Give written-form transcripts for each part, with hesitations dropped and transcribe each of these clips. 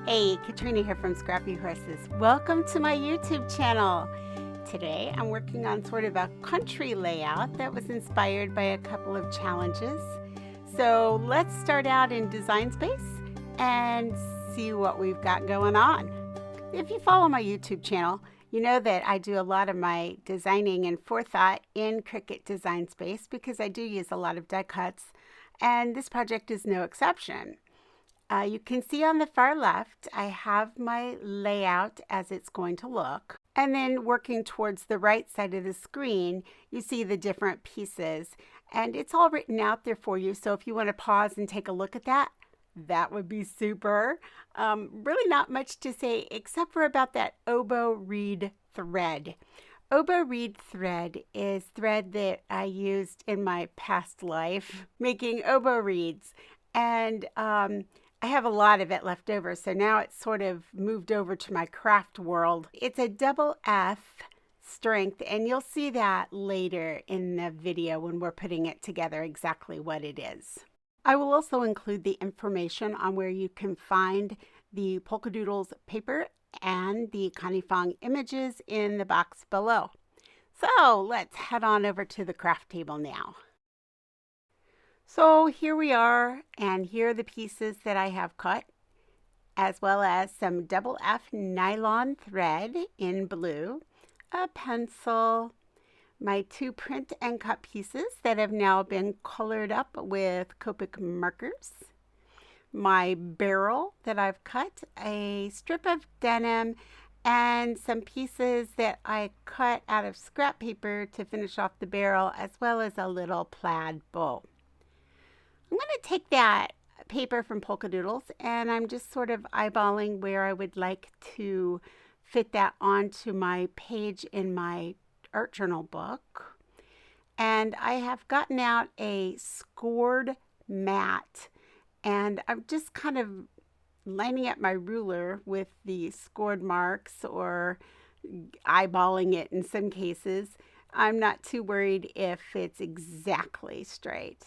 Hey, Katrina here from Scrappy Horses. Welcome to my YouTube channel. Today I'm working on sort of a country layout that was inspired by a couple of challenges. So let's start out in Design Space and see what we've got going on. If you follow my YouTube channel, you know that I do a lot of my designing and forethought in Cricut Design Space because I do use a lot of die cuts, and this project is no exception. You can see on the far left, I have my layout as it's going to look. And then working towards the right side of the screen, you see the different pieces. And it's all written out there for you. So if you want to pause and take a look at that, that would be super. Really not much to say except for about that oboe reed thread. Oboe reed thread is thread that I used in my past life making oboe reeds. And I have a lot of it left over, so now it's sort of moved over to my craft world. It's a double F strength, and you'll see that later in the video when we're putting it together exactly what it is. I will also include the information on where you can find the Polkadoodles paper and the Canifang images in the box below. So let's head on over to the craft table now. So here we are, and here are the pieces that I have cut, as well as some double F nylon thread in blue, a pencil, my two print and cut pieces that have now been colored up with Copic Markers, my barrel that I've cut, a strip of denim, and some pieces that I cut out of scrap paper to finish off the barrel, as well as a little plaid bow. I'm going to take that paper from Polkadoodles and I'm just sort of eyeballing where I would like to fit that onto my page in my art journal book. And I have gotten out a scored mat, and I'm just kind of lining up my ruler with the scored marks or eyeballing it in some cases. I'm not too worried if it's exactly straight.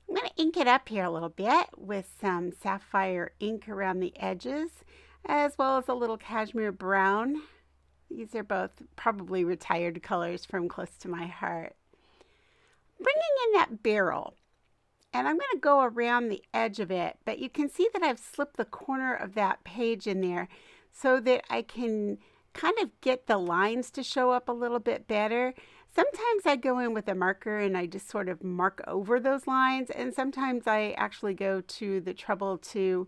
I'm going to ink it up here a little bit with some sapphire ink around the edges, as well as a little cashmere brown. These are both probably retired colors from close to my heart. Bringing in that barrel, and I'm going to go around the edge of it, but you can see that I've slipped the corner of that page in there so that I can kind of get the lines to show up a little bit better. Sometimes I go in with a marker and I just sort of mark over those lines, and sometimes I actually go to the trouble to,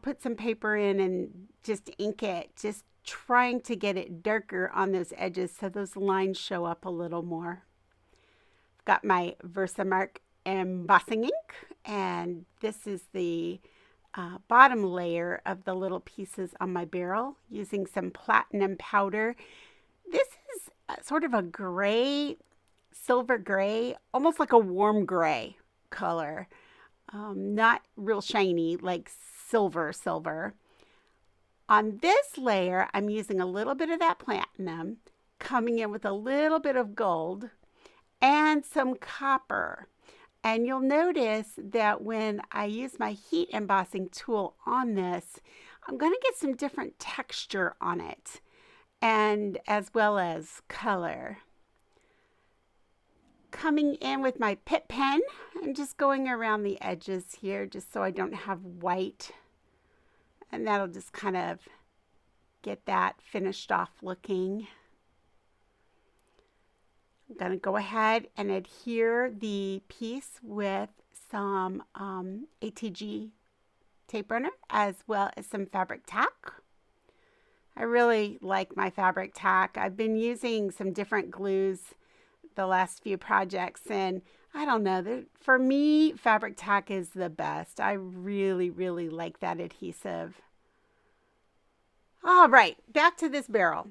put some paper in and just ink it, just trying to get it darker on those edges so those lines show up a little more. I've got my Versamark Embossing Ink, and this is the bottom layer of the little pieces on my barrel using some platinum powder. This is sort of a gray, silver gray, almost like a warm gray color. Not real shiny, like silver. On this layer, I'm using a little bit of that platinum, coming in with a little bit of gold and some copper. And you'll notice that when I use my heat embossing tool on this, I'm going to get some different texture on it, and as well as color. Coming in with my Pitt Pen and just going around the edges here just so I don't have white, and that'll just kind of get that finished off looking. I'm going to go ahead and adhere the piece with some ATG Tape Runner as well as some Fabri-Tac. I really like my Fabri-Tac. I've been using some different glues the last few projects, and I don't know, for me, Fabri-Tac is the best. I really, really like that adhesive. All right, back to this barrel.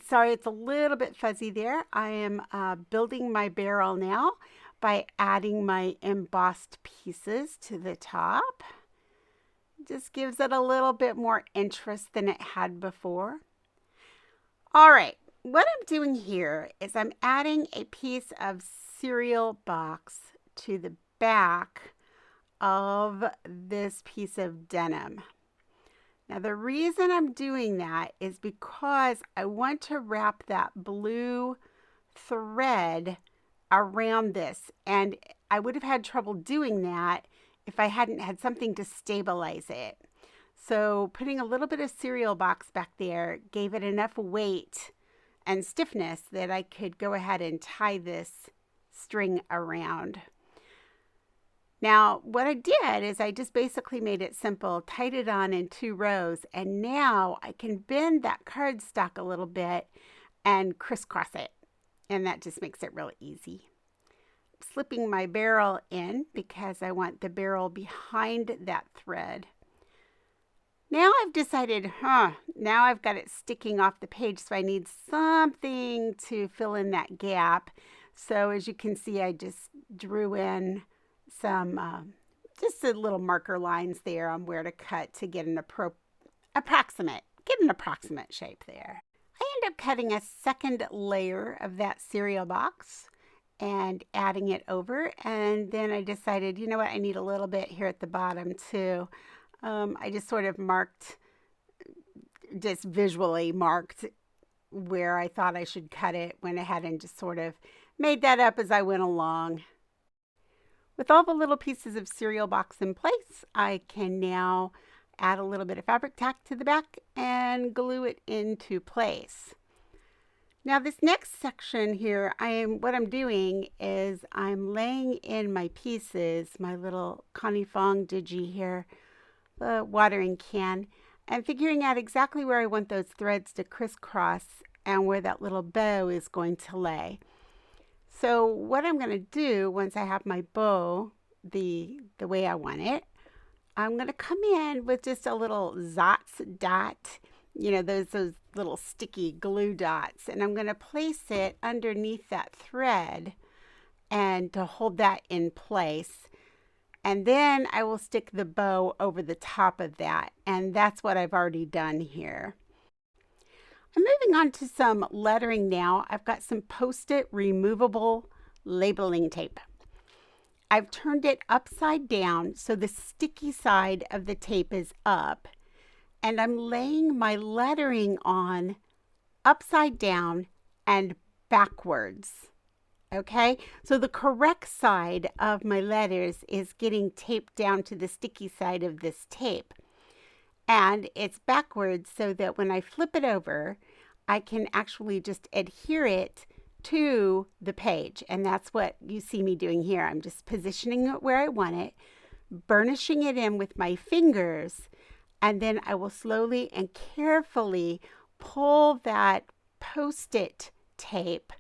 Sorry, it's a little bit fuzzy there. I am building my barrel now by adding my embossed pieces to the top. Just gives it a little bit more interest than it had before. All right, what I'm doing here is I'm adding a piece of cereal box to the back of this piece of denim. Now the reason I'm doing that is because I want to wrap that blue thread around this, and I would have had trouble doing that if I hadn't had something to stabilize it. So putting a little bit of cereal box back there gave it enough weight and stiffness that I could go ahead and tie this string around. Now, what I did is I just basically made it simple, tied it on in 2 rows, and now I can bend that cardstock a little bit and crisscross it, and that just makes it really easy. I'm slipping my barrel in because I want the barrel behind that thread. Now I've decided, now I've got it sticking off the page, so I need something to fill in that gap. So as you can see, I just drew in some just a little marker lines there on where to cut to get an approximate shape there. I end up cutting a second layer of that cereal box and adding it over, and then I decided, you know what, I need a little bit here at the bottom too. I just sort of just visually marked where I thought I should cut it, went ahead and just sort of made that up as I went along. With all the little pieces of cereal box in place, I can now add a little bit of Fabri-Tac to the back and glue it into place. Now this next section here, what I'm doing is I'm laying in my pieces, my little Connie Fong Digi here, the watering can, and figuring out exactly where I want those threads to crisscross and where that little bow is going to lay. So what I'm going to do once I have my bow the way I want it, I'm going to come in with just a little Zots dot, you know, those little sticky glue dots, and I'm going to place it underneath that thread and to hold that in place. And then I will stick the bow over the top of that, and that's what I've already done here. I'm moving on to some lettering now. I've got some Post-it removable labeling tape. I've turned it upside down so the sticky side of the tape is up, and I'm laying my lettering on upside down and backwards. Okay, so the correct side of my letters is getting taped down to the sticky side of this tape. And it's backwards so that when I flip it over, I can actually just adhere it to the page. And that's what you see me doing here. I'm just positioning it where I want it, burnishing it in with my fingers, and then I will slowly and carefully pull that Post-it tape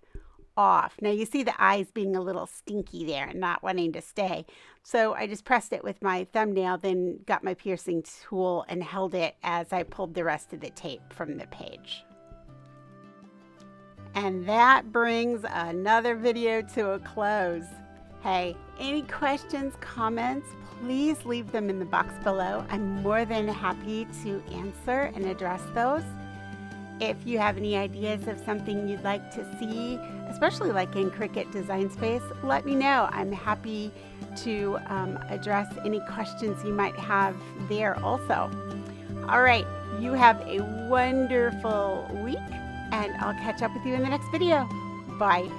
off. Now you see the eyes being a little stinky there and not wanting to stay. So I just pressed it with my thumbnail, then got my piercing tool and held it as I pulled the rest of the tape from the page. And that brings another video to a close. Hey, any questions, comments, please leave them in the box below. I'm more than happy to answer and address those. If you have any ideas of something you'd like to see, especially like in Cricut Design Space, let me know. I'm happy to address any questions you might have there also. All right, you have a wonderful week, and I'll catch up with you in the next video. Bye.